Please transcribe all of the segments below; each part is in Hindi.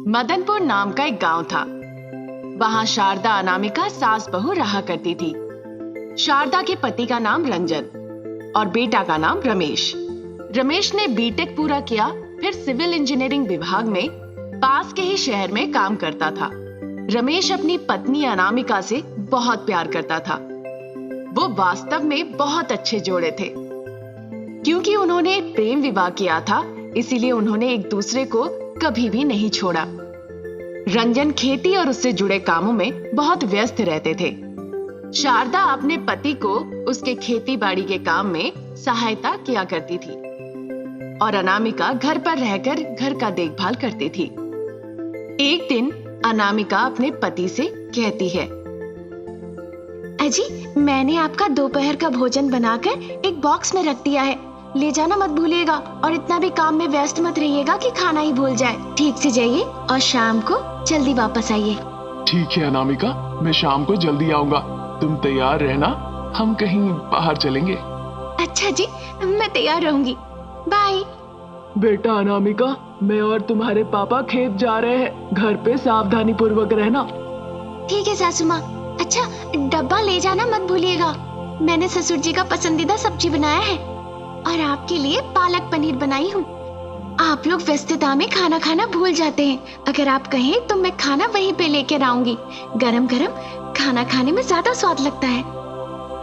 मदनपुर नाम का एक गांव था। वहां शारदा अनामिका सास बहू रहा करती थी। शारदा के पति का नाम रंजन और बेटा का नाम रमेश। रमेश ने बीटेक पूरा किया, फिर सिविल इंजीनियरिंग विभाग में पास के ही शहर में काम करता था। रमेश अपनी पत्नी अनामिका से बहुत प्यार करता था। वो वास्तव में बहुत अच्छे जोड़े थे। क्योंकि उन्होंने प्रेम विवाह किया था, इसीलिए उन्होंने एक दूसरे को कभी भी नहीं छोड़ा। रंजन खेती और उससे जुड़े कामों में बहुत व्यस्त रहते थे। शारदा अपने पति को उसके खेती बाड़ी के काम में सहायता किया करती थी और अनामिका घर पर रहकर घर का देखभाल करती थी। एक दिन अनामिका अपने पति से कहती है, अजी, मैंने आपका दोपहर का भोजन बनाकर एक बॉक्स में रख दिया है, ले जाना मत भूलिएगा और इतना भी काम में व्यस्त मत रहिएगा कि खाना ही भूल जाए। ठीक से जाइए और शाम को जल्दी वापस आइए। ठीक है अनामिका, मैं शाम को जल्दी आऊंगा। तुम तैयार रहना, हम कहीं बाहर चलेंगे। अच्छा जी, मैं तैयार रहूंगी। बाय। बेटा अनामिका, मैं और तुम्हारे पापा खेत जा रहे हैं, घर पे सावधानी पूर्वक रहना। ठीक है सासू माँ। अच्छा, डब्बा ले जाना मत भूलिएगा। मैंने ससुर जी का पसंदीदा सब्जी बनाया है और आपके लिए पालक पनीर बनाई हूँ। आप लोग व्यस्तता में खाना खाना भूल जाते हैं। अगर आप कहें तो मैं खाना वहीं पे लेकर आऊंगी। गरम गरम खाना खाने में ज्यादा स्वाद लगता है।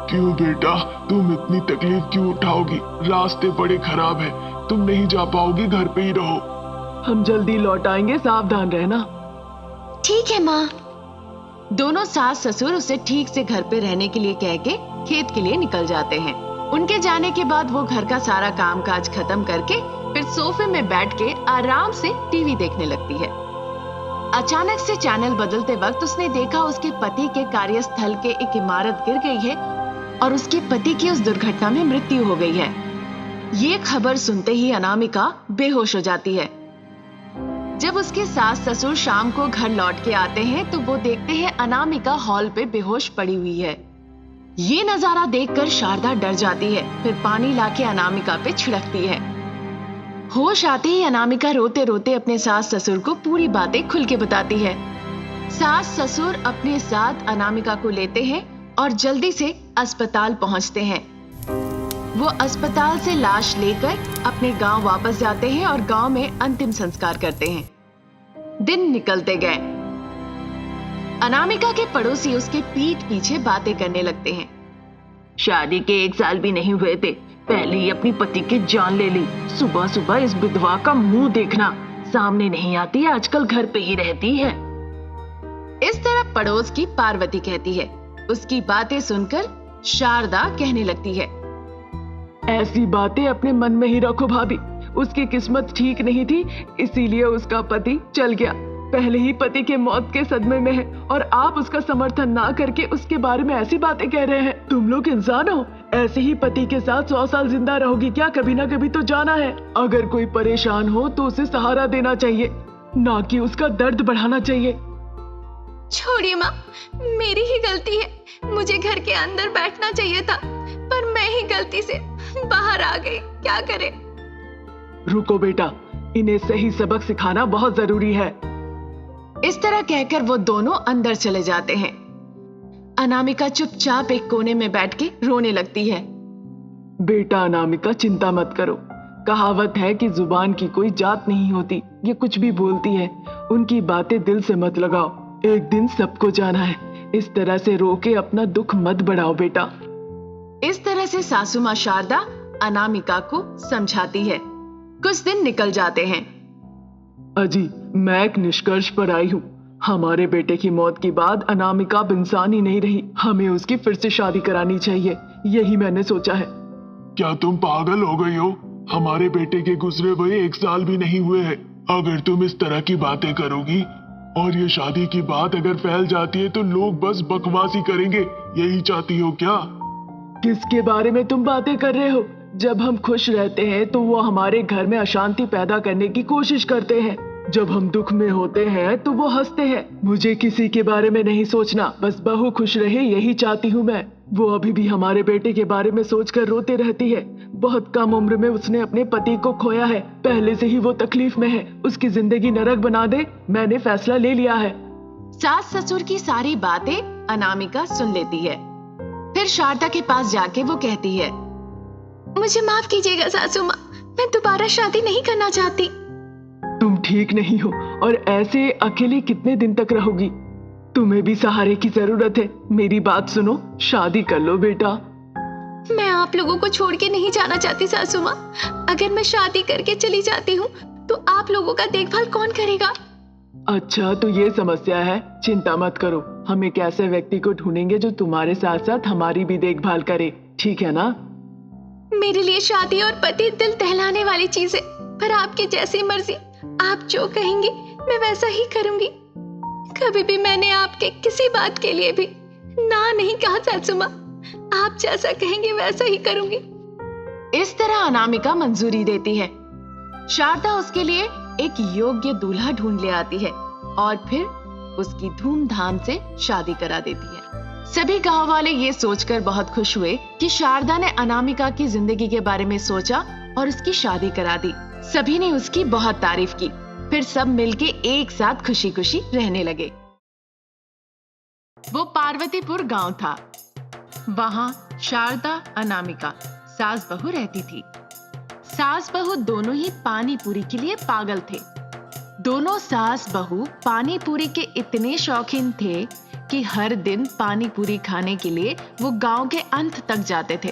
क्यों बेटा, तुम इतनी तकलीफ क्यों उठाओगी? रास्ते बड़े खराब है, तुम नहीं जा पाओगी, घर पे ही रहो। हम जल्दी लौट आएंगे, सावधान रहना। ठीक है माँ। दोनों सास ससुर उसे ठीक से घर पे रहने के लिए कह के खेत के लिए निकल जाते हैं। उनके जाने के बाद वो घर का सारा कामकाज खत्म करके फिर सोफे में बैठ के आराम से टीवी देखने लगती है। अचानक से चैनल बदलते वक्त उसने देखा उसके पति के कार्यस्थल के एक इमारत गिर गई है और उसके पति की उस दुर्घटना में मृत्यु हो गई है। ये खबर सुनते ही अनामिका बेहोश हो जाती है। जब उसके सास ससुर शाम को घर लौट के आते हैं तो वो देखते हैं अनामिका हॉल पे बेहोश पड़ी हुई है। ये नजारा देखकर शारदा डर जाती है, फिर पानी लाके अनामिका पे छिड़कती है। होश आते ही अनामिका रोते रोते अपने सास ससुर को पूरी बातें खुल के बताती है। सास ससुर अपने साथ अनामिका को लेते हैं और जल्दी से अस्पताल पहुंचते हैं। वो अस्पताल से लाश लेकर अपने गांव वापस जाते हैं और गांव में अंतिम संस्कार करते हैं। दिन निकलते गए। अनामिका के पड़ोसी उसके पीठ पीछे बातें करने लगते हैं। शादी के 1 साल भी नहीं हुए थे, पहले ही अपनी पति की जान ले ली। सुबह सुबह इस विधवा का मुंह देखना, सामने नहीं आती, आजकल घर पे ही रहती है। इस तरह पड़ोस की पार्वती कहती है। उसकी बातें सुनकर शारदा कहने लगती है, ऐसी बातें अपने मन में ही रखो भाभी। उसकी किस्मत ठीक नहीं थी, इसीलिए उसका पति चल गया। पहले ही पति के मौत के सदमे में है और आप उसका समर्थन ना करके उसके बारे में ऐसी बातें कह रहे हैं। तुम लोग इंसान हो, ऐसे ही पति के साथ 100 साल जिंदा रहोगी क्या? कभी ना कभी तो जाना है। अगर कोई परेशान हो तो उसे सहारा देना चाहिए, ना कि उसका दर्द बढ़ाना चाहिए। छोड़िए माँ, मेरी ही गलती है। मुझे घर के अंदर बैठना चाहिए था, पर मैं ही गलती से बाहर आ गई। क्या करें? रुको बेटा, इन्हें सही सबक सिखाना बहुत जरूरी है। इस तरह कहकर वो दोनों अंदर चले जाते हैं। अनामिका चुपचाप एक कोने में बैठ के रोने लगती है। बेटा अनामिका, चिंता मत करो। कहावत है कि जुबान की कोई जात नहीं होती, ये कुछ भी बोलती है। उनकी बातें दिल से मत लगाओ, एक दिन सबको जाना है। इस तरह से रो के अपना दुख मत बढ़ाओ बेटा। इस तरह से सासू माँ शारदा अनामिका को समझाती है। कुछ दिन निकल जाते हैं। अजी, मैं एक निष्कर्ष पर आई हूँ। हमारे बेटे की मौत के बाद अनामिका अब इंसान ही नहीं रही। हमें उसकी फिर से शादी करानी चाहिए, यही मैंने सोचा है। क्या तुम पागल हो गई हो? हमारे बेटे के गुजरे हुए 1 साल भी नहीं हुए हैं। अगर तुम इस तरह की बातें करोगी और ये शादी की बात अगर फैल जाती है तो लोग बस बकवासी करेंगे। यही चाहती हो क्या? किसके बारे में तुम बातें कर रहे हो? जब हम खुश रहते हैं तो वो हमारे घर में अशांति पैदा करने की कोशिश करते हैं। जब हम दुख में होते हैं तो वो हंसते हैं। मुझे किसी के बारे में नहीं सोचना, बस बहू खुश रहे यही चाहती हूँ मैं। वो अभी भी हमारे बेटे के बारे में सोचकर रोते रहती है। बहुत कम उम्र में उसने अपने पति को खोया है, पहले से ही वो तकलीफ में है। उसकी जिंदगी नरक बना दे, मैंने फैसला ले लिया है। सास ससुर की सारी बातें अनामिका सुन लेती है। फिर शारदा के पास जाके वो कहती है, मुझे माफ कीजिएगा सासू माँ, मैं दोबारा शादी नहीं करना चाहती। तुम ठीक नहीं हो और ऐसे अकेली कितने दिन तक रहोगी? तुम्हें भी सहारे की जरूरत है। मेरी बात सुनो, शादी कर लो बेटा। मैं आप लोगों को छोड़ के नहीं जाना चाहती सासू माँ। अगर मैं शादी करके चली जाती हूँ तो आप लोगों का देखभाल कौन करेगा? अच्छा, तो ये समस्या है। चिंता मत करो, हम एक ऐसे व्यक्ति को ढूंढेंगे जो तुम्हारे साथ साथ हमारी भी देखभाल करे, ठीक है ना? मेरे लिए शादी और पति दिल दहलाने वाली चीज है, पर आपकी जैसी मर्जी, आप जो कहेंगे मैं वैसा ही करूंगी। कभी भी मैंने आपके किसी बात के लिए भी ना नहीं कहा सासू माँ। आप जैसा कहेंगे वैसा ही करूंगी। इस तरह अनामिका मंजूरी देती है। शारदा उसके लिए एक योग्य दूल्हा ढूंढ ले आती है और फिर उसकी धूमधाम से शादी करा देती है। सभी गांव वाले ये सोचकर बहुत खुश हुए कि शारदा ने अनामिका की जिंदगी के बारे में सोचा और उसकी शादी करा दी। सभी ने उसकी बहुत तारीफ की। फिर सब मिलके एक साथ खुशी खुशी रहने लगे। वो पार्वतीपुर गांव था। वहां शारदा अनामिका सास बहू रहती थी। सास बहू दोनों ही पानी पूरी के लिए पागल थे। दोनों सास बहू पानी पूरी के इतने शौकीन थे कि हर दिन पानी पूरी खाने के लिए वो गांव के अंत तक जाते थे।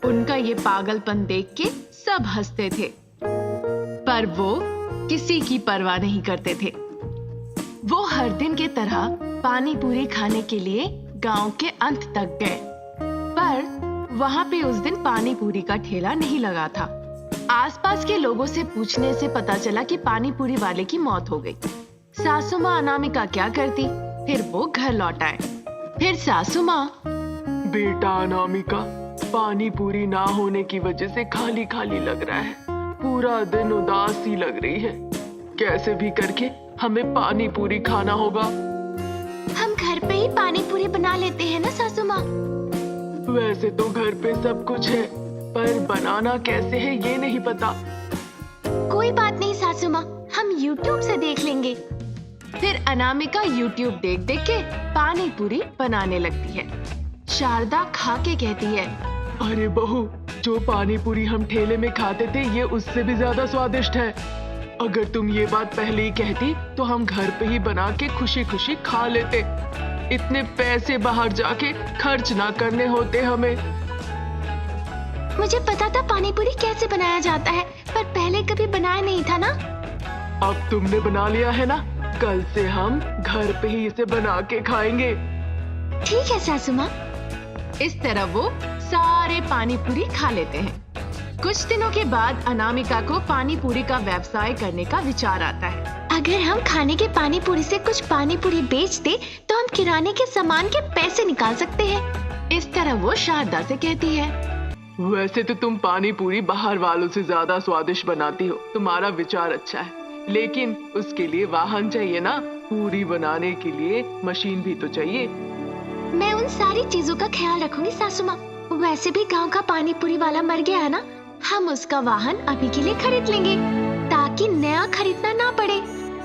उनका ये पागलपन देख के सब हंसते थे, पर वो किसी की परवाह नहीं करते थे। वो हर दिन की तरह पानी पूरी खाने के लिए गांव के अंत तक गए, पर वहां पे उस दिन पानी पूरी का ठेला नहीं लगा था। आसपास के लोगों से पूछने से पता चला कि पानी पूरी वाले की मौत हो गई। सासू माँ अनामिका क्या करती? फिर वो घर लौट आए। फिर सासू माँ, बेटा अनामिका, पानी पूरी ना होने की वजह से खाली खाली लग रहा है। पूरा दिन उदास सी लग रही है। कैसे भी करके हमें पानी पूरी खाना होगा। हम घर पे ही पानी पूरी बना लेते हैं ना सासू माँ। वैसे तो घर पे सब कुछ है, पर बनाना कैसे है ये नहीं पता। कोई बात नहीं सासू माँ, हम YouTube से देख लेंगे। फिर अनामिका YouTube देख देख के पानी पूरी बनाने लगती है। शारदा खा के कहती है, अरे बहू, जो पानी पूरी हम ठेले में खाते थे ये उससे भी ज्यादा स्वादिष्ट है। अगर तुम ये बात पहले ही कहती तो हम घर पे ही बना के खुशी खुशी खा लेते। इतने पैसे बाहर जाके खर्च ना करने होते हमें। मुझे पता था पानी पूरी कैसे बनाया जाता है, पर पहले कभी बनाया नहीं था ना। अब तुमने बना लिया है ना, कल से हम घर पे ही इसे बना के खाएंगे। ठीक है सासू माँ। इस तरह वो सारे पानी पूरी खा लेते हैं। कुछ दिनों के बाद अनामिका को पानी पूरी का व्यवसाय करने का विचार आता है। अगर हम खाने के पानी पूरी से कुछ पानी पूरी बेच दे तो हम किराने के सामान के पैसे निकाल सकते हैं। इस तरह वो शारदा से कहती है, वैसे तो तुम पानी पूरी बाहर वालों से ज्यादा स्वादिष्ट बनाती हो। तुम्हारा विचार अच्छा है, लेकिन उसके लिए वाहन चाहिए ना। पूरी बनाने के लिए मशीन भी तो चाहिए। मैं उन सारी चीजों का ख्याल रखूंगी सासू माँ। वैसे भी गांव का पानी पूरी वाला मर गया है ना, हम उसका वाहन अभी के लिए खरीद लेंगे ताकि नया खरीदना ना पड़े।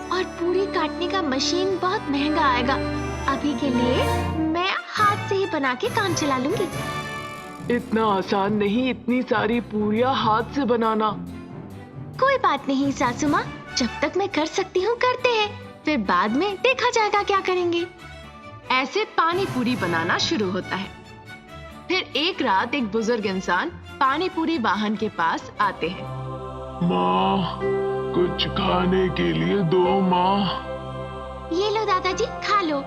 और पूरी काटने का मशीन बहुत महंगा आएगा। अभी के लिए मैं हाथ से ही बना के काम चला लूंगी। इतना आसान नहीं इतनी सारी पूरियां हाथ से बनाना। कोई बात नहीं सासू माँ, जब तक मैं कर सकती हूँ करते हैं, फिर बाद में देखा जाएगा क्या करेंगे। ऐसे पानी पूरी बनाना शुरू होता है। फिर एक रात एक बुजुर्ग इंसान पानी पूरी वाहन के पास आते हैं। माँ, कुछ खाने के लिए दो माँ। ये लो दादाजी, खा लो।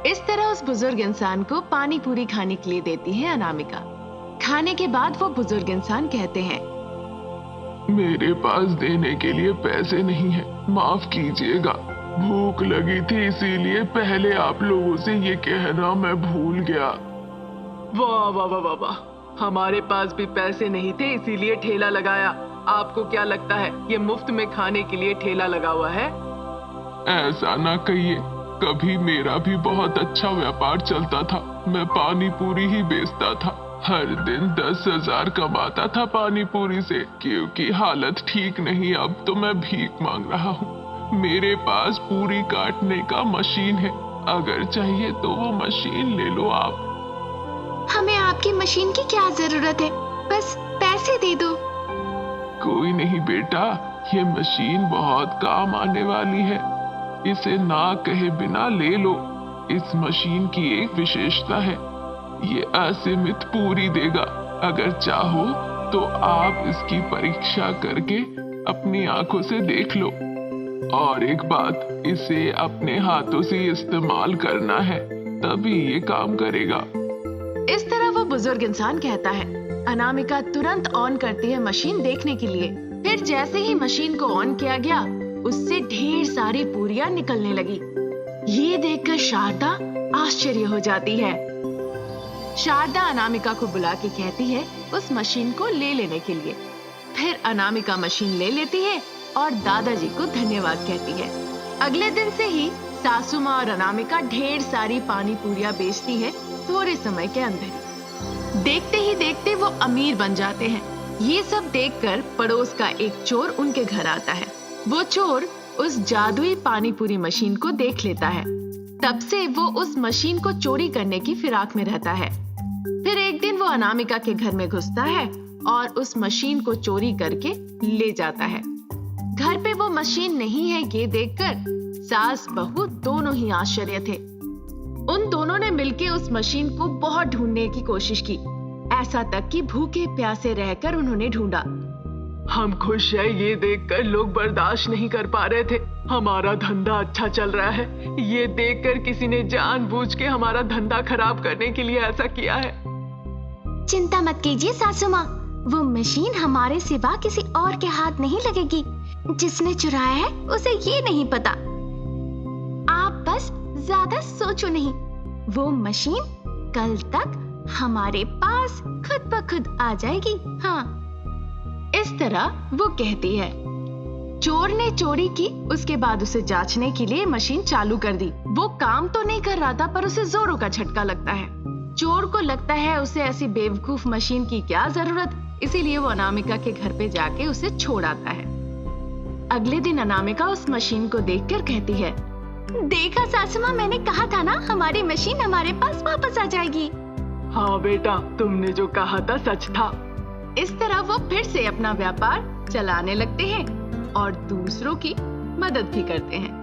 इस तरह उस बुजुर्ग इंसान को पानी पूरी खाने के लिए देती है अनामिका। खाने के बाद वो बुजुर्ग इंसान कहते हैं, मेरे पास देने के लिए पैसे नहीं है, माफ कीजिएगा। भूख लगी थी इसीलिए पहले आप लोगों से ये कहना मैं भूल गया। वाह वाह वाह वाह वाह, हमारे पास भी पैसे नहीं थे इसीलिए ठेला लगाया। आपको क्या लगता है ये मुफ्त में खाने के लिए ठेला लगा हुआ है? ऐसा ना कहिए, कभी मेरा भी बहुत अच्छा व्यापार चलता था, मैं पानी पूरी ही बेचता था। हर दिन 10,000 कमाता था पानी पूरी से। क्योंकि हालत ठीक नहीं, अब तो मैं भीख मांग रहा हूँ। मेरे पास पूरी काटने का मशीन है, अगर चाहिए तो वो मशीन ले लो आप। हमें आपकी मशीन की क्या जरूरत है, बस पैसे दे दो। कोई नहीं बेटा, ये मशीन बहुत काम आने वाली है। इसे ना कहे बिना ले लो। इस मशीन की एक विशेषता है, ये असीमित पूरी देगा। अगर चाहो तो आप इसकी परीक्षा करके अपनी आंखों से देख लो। और एक बात, इसे अपने हाथों से इस्तेमाल करना है, तभी ये काम करेगा। इस तरह वो बुजुर्ग इंसान कहता है। अनामिका तुरंत ऑन करती है मशीन देखने के लिए। फिर जैसे ही मशीन को ऑन किया गया, उससे ढेर सारी पूरियां निकलने लगी। ये देखकर शारदा आश्चर्य हो जाती है। शारदा अनामिका को बुला के कहती है उस मशीन को ले लेने के लिए। फिर अनामिका मशीन ले लेती है और दादाजी को धन्यवाद कहती है। अगले दिन से ही सासू माँ और अनामिका ढेर सारी पानी पूरियां बेचती है थोड़े समय के अंदर ही। देखते ही देखते वो अमीर बन जाते हैं। ये सब देखकर पड़ोस का एक चोर उनके घर आता है। वो चोर उस जादुई पानी पूरी मशीन को देख लेता है। तब से वो उस मशीन को चोरी करने की फिराक में रहता है। फिर एक दिन वो अनामिका के घर में घुसता है और उस मशीन को चोरी करके ले जाता है। घर पे वो मशीन नहीं है, ये देखकर सास बहू दोनों ही आश्चर्य थे। उन दोनों ने मिलकर उस मशीन को बहुत ढूंढने की कोशिश की। ऐसा तक कि भूखे प्यासे रहकर उन्होंने ढूंढा। हम खुश है ये देखकर, लोग बर्दाश्त नहीं कर पा रहे थे। हमारा धंधा अच्छा चल रहा है, ये देखकर किसी ने जानबूझ के हमारा धंधा खराब करने के लिए ऐसा किया है। चिंता मत कीजिए सासू माँ, वो मशीन हमारे सिवा किसी और के हाथ नहीं लगेगी। जिसने चुराया है उसे ये नहीं पता। आप बस ज्यादा सोचो नहीं, वो मशीन कल तक हमारे पास खुद ब खुद आ जाएगी। हाँ, इस तरह वो कहती है। चोर ने चोरी की, उसके बाद उसे जांचने के लिए मशीन चालू कर दी। वो काम तो नहीं कर रहा था, पर उसे जोरों का झटका लगता है। चोर को लगता है उसे ऐसी बेवकूफ मशीन की क्या जरूरत, इसीलिए वो अनामिका के घर पे जाके उसे छोड़ आता है। अगले दिन अनामिका उस मशीन को देखकर कहती है, देखा सासू माँ, मैंने कहा था ना हमारी मशीन हमारे पास वापस आ जाएगी। हाँ बेटा, तुमने जो कहा था सच था। इस तरह वो फिर से अपना व्यापार चलाने लगते हैं और दूसरों की मदद भी करते हैं।